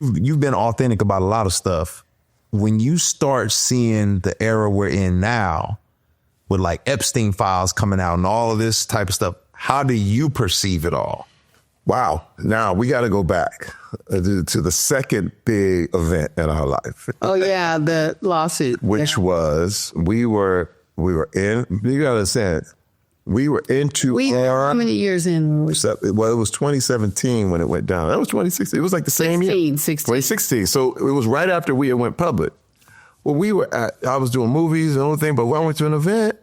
you've been authentic about a lot of stuff. When you start seeing the era we're in now with like Epstein files coming out and all of this type of stuff, how do you perceive it all? Wow. Now we got to go back to the second big event in our life. Oh, yeah, the lawsuit. Which was, we were in, you got to understand, we were into how many years in? Well, it was 2017 when it went down. That was 2016. It was like the same year. 2016. So it was right after we had went public. Well, I was doing movies and everything, but I went to an event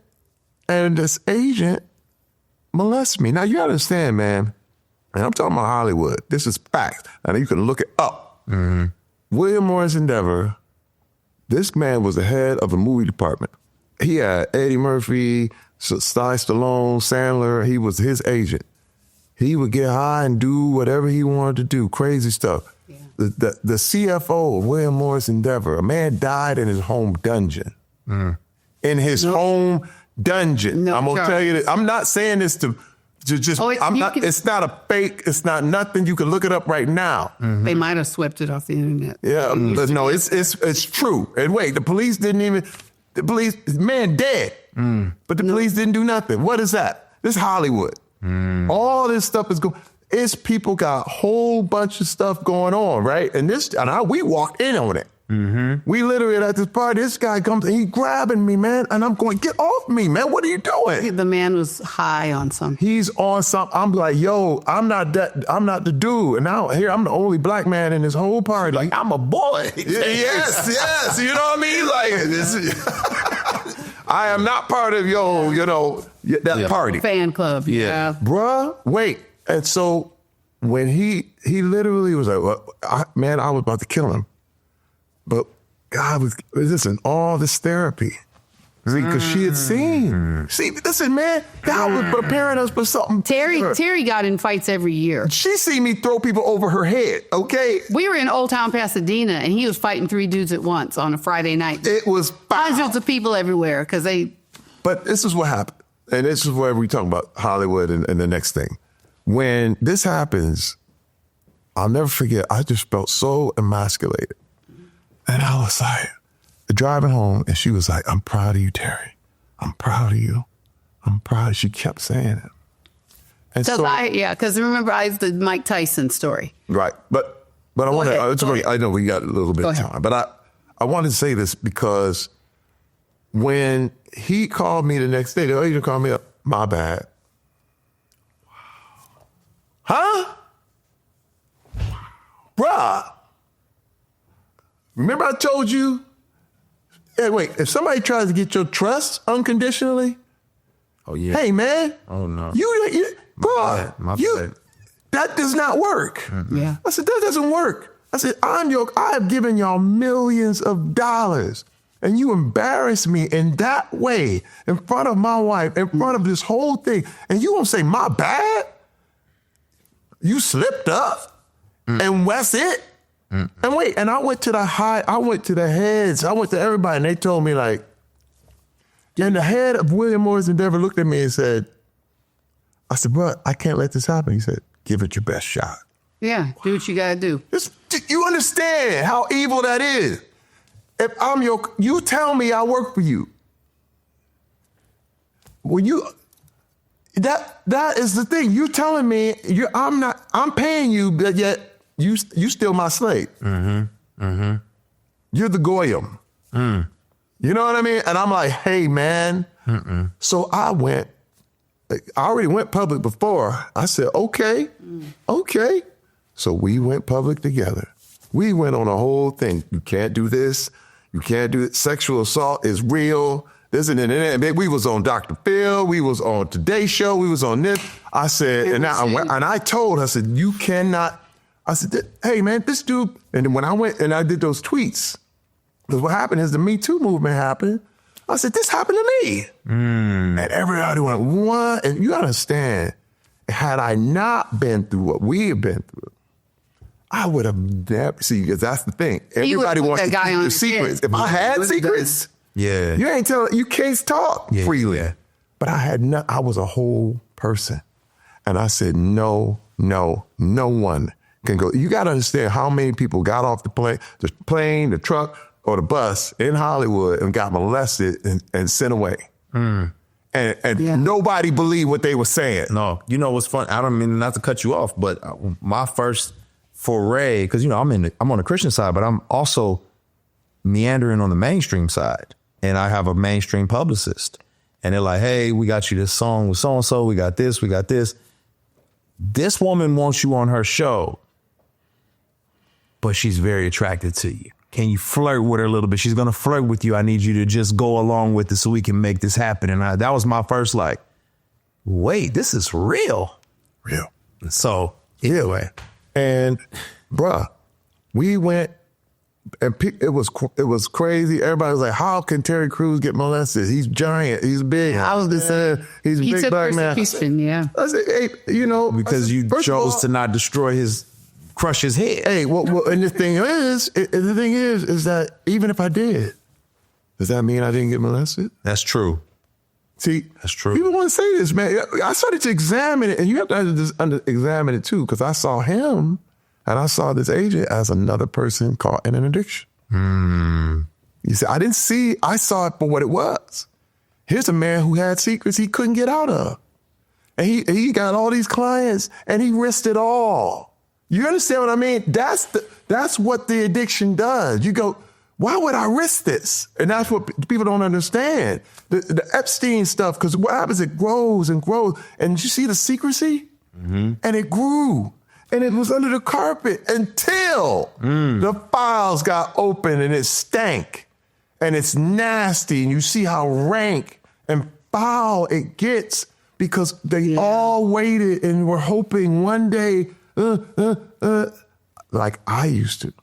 and this agent molested me. Now, you got to understand, man, and I'm talking about Hollywood. This is fact. Now, you can look it up. Mm-hmm. William Morris Endeavor, this man was the head of a movie department. He had Eddie Murphy, Sly Stallone, Sandler. He was his agent. He would get high and do whatever he wanted to do, crazy stuff. Yeah. The CFO of William Morris Endeavor, a man died in his home dungeon. Mm. In his home dungeon. I'm going to tell you that. I'm not saying this to just, it's not a fake, it's not nothing. You can look it up right now. Mm-hmm. They might have swept it off the internet. Yeah, but no, it's true. And wait, the police man dead. Mm. But the police didn't do nothing. What is that? This is Hollywood. Mm. All this stuff is going. It's people got a whole bunch of stuff going on, right? And we walked in on it. Mm-hmm. We literally at this party. This guy comes and he grabbing me, man, and I'm going, get off me, man. What are you doing? The man was high on something. He's on something. I'm like, yo, I'm not the dude. And now here I'm the only black man in this whole party. Like I'm a boy. yes. You know what I mean? Like this. I am not part of that party. Fan club. Yeah. Bruh, wait. And so when he literally was like, I was about to kill him. But God was listen, all this therapy. Because she had seen. See, listen, man, God was preparing us for something. Terry got in fights every year. She seen me throw people over her head, okay? We were in Old Town Pasadena, and he was fighting 3 dudes at once on a Friday night. It was hundreds of people everywhere because they. But this is what happened, and this is where we talk about Hollywood and the next thing. When this happens, I'll never forget. I just felt so emasculated, and I was like. Driving home, and she was like, I'm proud of you, Terry. I'm proud of you. I'm proud. She kept saying it. And because remember, I have the Mike Tyson story. Right. But I want to, I know we got a little bit of time, but I wanted to say this because when he called me the next day, the agent called me up, my bad. Huh? Bruh. Remember I told you? Hey, wait, if somebody tries to get your trust unconditionally, oh yeah. Hey man, oh no, my bad. That does not work. Mm-hmm. Yeah, I said that doesn't work. I said I have given y'all millions of dollars, and you embarrass me in that way in front of my wife, in front of this whole thing, and you won't say my bad. You slipped up, and that's it. And wait, and I went to the heads, I went to everybody, and they told me like, and the head of William Morris Endeavor looked at me and said, I said, bro, I can't let this happen. He said, give it your best shot. Yeah, do what you gotta do. You understand how evil that is. If you tell me I work for you. When that is the thing. You telling me I'm paying you, but yet you still my slave. Mm-hmm. Mm-hmm. You're the goyim. Mm. You know what I mean? And I'm like, hey, man. Mm-mm. So I already went public before. I said, okay. So we went public together. We went on a whole thing. You can't do this. You can't do it. Sexual assault is real. This and that. We was on Dr. Phil. We was on Today Show. We was on this. I said, I told her, I said, you cannot. I said, hey, man, this dude. And then when I went and I did those tweets, because what happened is the Me Too movement happened. I said, this happened to me. And everybody went, what? And you understand, had I not been through what we have been through, I would have never, because that's the thing. Everybody wants to keep their secrets. If I had secrets, you can't talk freely. Yeah. But I was a whole person. And I said, no one can go. You got to understand how many people got off the plane, the truck, or the bus in Hollywood and got molested and sent away. And nobody believed what they were saying. No, you know what's fun? I don't mean not to cut you off, but my first foray, because, you know, I'm on the Christian side, but I'm also meandering on the mainstream side. And I have a mainstream publicist. And they're like, hey, we got you this song with so-and-so. We got this. We got this. This woman wants you on her show, but she's very attracted to you. Can you flirt with her a little bit? She's going to flirt with you. I need you to just go along with it so we can make this happen. And that was my first, like, wait, this is real. Real. So anyway. And bruh, we went and it was crazy. Everybody was like, how can Terry Crews get molested? He's giant. He's big. I was just saying, he's a big black man. I said, hey, you know. Because you chose to not crush his head. Hey, well, and the thing is that even if I did, does that mean I didn't get molested? That's true. See, that's true. People want to say this, man. I started to examine it, and you have to examine it too, because I saw him and I saw this agent as another person caught in an addiction. You see, I saw it for what it was. Here's a man who had secrets he couldn't get out of. And he got all these clients and he risked it all. You understand what I mean? That's what the addiction does. You go, why would I risk this? And that's what people don't understand. The Epstein stuff, because what happens, it grows and grows. And you see the secrecy? And it grew. And it was under the carpet until the files got open and it stank. And it's nasty. And you see how rank and foul it gets because they all waited and were hoping one day, like I used to.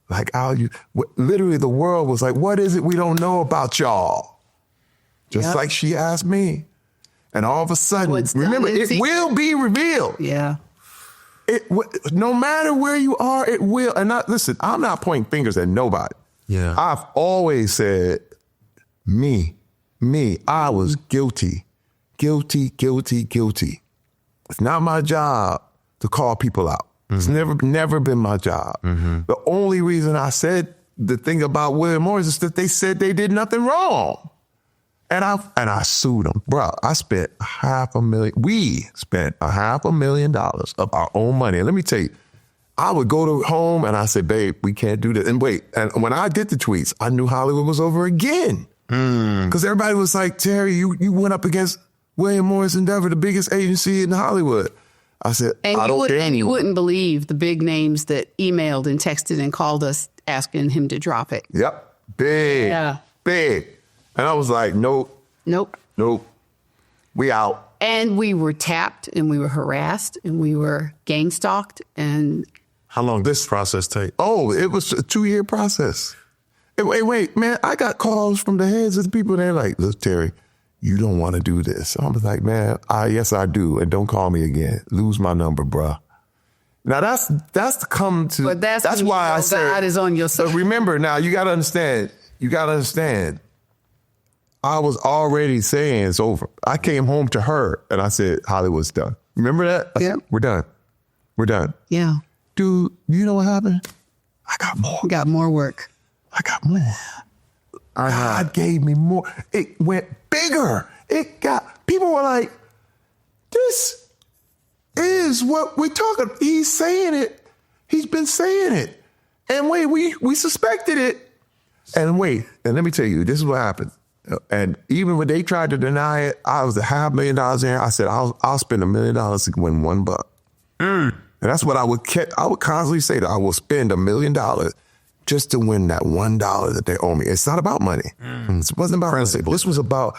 Like literally the world was like, what is it we don't know about y'all? Just like she asked me. And all of a sudden, remember, it will be revealed. Yeah. No matter where you are, it will. And listen, I'm not pointing fingers at nobody. Yeah. I've always said, me, I was guilty. It's not my job to call people out. It's never been my job. The only reason I said the thing about William Morris is that they said they did nothing wrong. And I sued them. Bro, I spent we spent $500,000 of our own money. And let me tell you, I would go to home and I said, babe, we can't do this. And wait, and when I did the tweets, I knew Hollywood was over again. Because everybody was like, Terry, you went up against William Morris Endeavor, the biggest agency in Hollywood. I said, I don't care. And you wouldn't believe the big names that emailed and texted and called us asking him to drop it. Yep. Big. Yeah. Big. And I was like, nope. We out. And we were tapped and we were harassed and we were gang stalked. And how long did this process take? Oh, it was a 2-year process. Wait, man, I got calls from the heads of the people. They're like, look, Terry, you don't want to do this. I was like, man, yes, I do. And don't call me again. Lose my number, bruh. Now that's why I said God is on your side. But remember, now you got to understand. I was already saying it's over. I came home to her and I said, Hollywood's done. Remember that? Yeah. We're done. Yeah. Dude, you know what happened? I got more. You got more work. I got more. God gave me more. It went bigger. People were like, this is what we're talking. He's saying it. He's been saying it. And wait, we suspected it. And let me tell you, this is what happened. And even when they tried to deny it, I was $500,000 in. I said, I'll spend $1 million to win $1. And that's what I would constantly say that I will spend $1 million just to win that $1 that they owe me. It's not about money. It wasn't about principle. This was about,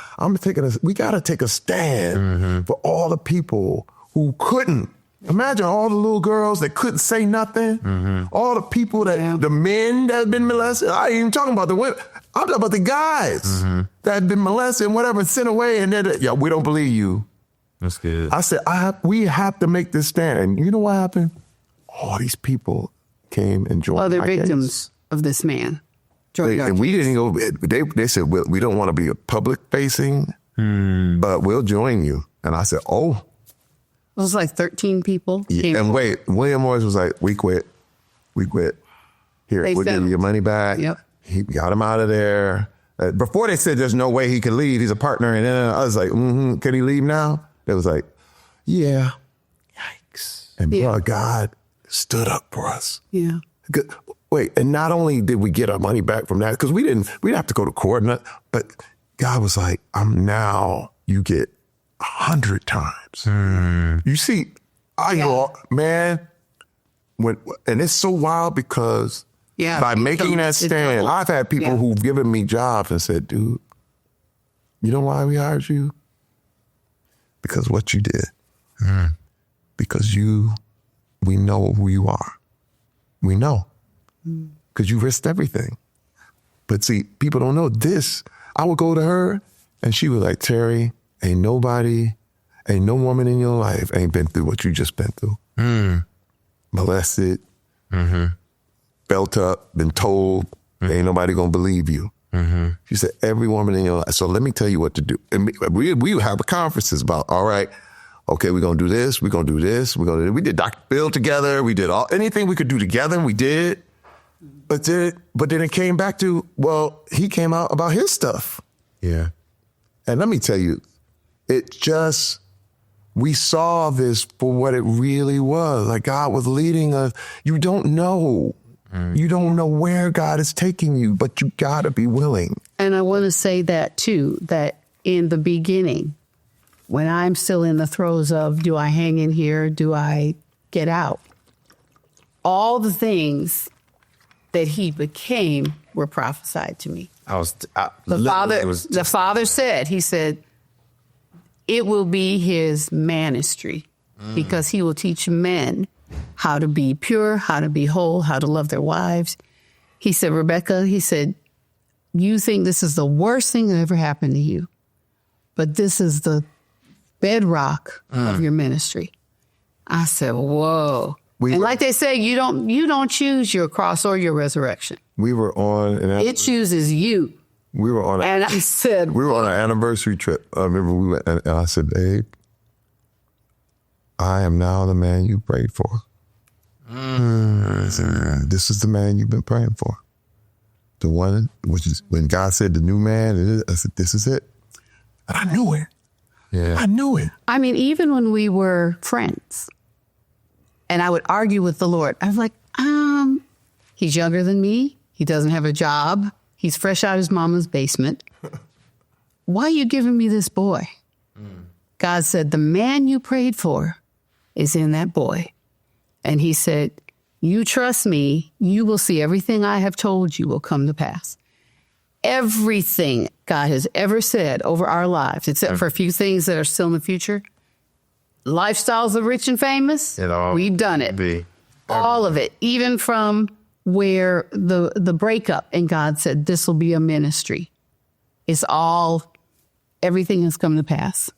we got to take a stand for all the people who couldn't. Imagine all the little girls that couldn't say nothing. All the people the men that have been molested. I ain't even talking about the women. I'm talking about the guys that have been molested and whatever, sent away. And we don't believe you. That's good. I said, we have to make this stand. And you know what happened? All these people came and joined. Other victims of this man. And we didn't go. They said, we don't want to be a public facing, but we'll join you. And I said, oh, was like 13 people. came And forward. wait, William Morris was like, we quit. Here, They we'll sent give you him. your money back. Yep. He got him out of there. Before they said there's no way he could leave. He's a partner. And then I was like, can he leave now? They was like, yeah. Yikes. And bro, God stood up for us. Yeah. Good. Wait, and not only did we get our money back from that, because we didn't have to go to court, but God was like, you get 100 times. You see, man, and it's so wild because by making that stand, I've had people who've given me jobs and said, dude, you know why we hired you? Because what you did. Because we know who you are. We know. Because you risked everything. But see, people don't know this. I would go to her and she was like, Terry, ain't no woman in your life ain't been through what you just been through. Molested, felt up, been told, ain't nobody gonna believe you. She said, every woman in your life. So let me tell you what to do. And we would have conferences about, all right, okay, we're gonna do this, we did Dr. Bill together, we did anything we could do together, and we did. But then it came back to, well, he came out about his stuff. Yeah. And let me tell you, we saw this for what it really was. Like God was leading us. You don't know. You don't know where God is taking you, but you gotta be willing. And I want to say that too, that in the beginning, when I'm still in the throes of, do I hang in here? Do I get out? All the things that he became were prophesied to me. The father said, he said, it will be his ministry because he will teach men how to be pure, how to be whole, how to love their wives. He said, Rebecca, he said, you think this is the worst thing that ever happened to you, but this is the bedrock of your ministry. I said, whoa. And like they say, you don't choose your cross or your resurrection. We were on It chooses you. We were on and I said, we were on an anniversary trip. I remember we went, and I said, babe, I am now the man you prayed for. I said, this is the man you've been praying for. The one, which is when God said the new man, I said, this is it. And I knew it. Yeah. I knew it. I mean, even when we were friends and I would argue with the Lord, I was like, he's younger than me. He doesn't have a job. He's fresh out of his mama's basement. Why are you giving me this boy? God said, the man you prayed for is in that boy. And he said, you trust me, you will see everything I have told you will come to pass. Everything God has ever said over our lives, except for a few things that are still in the future, lifestyles of rich and famous, we've done it. All of it, even from where the breakup, and God said, this will be a ministry. It's all, everything has come to pass.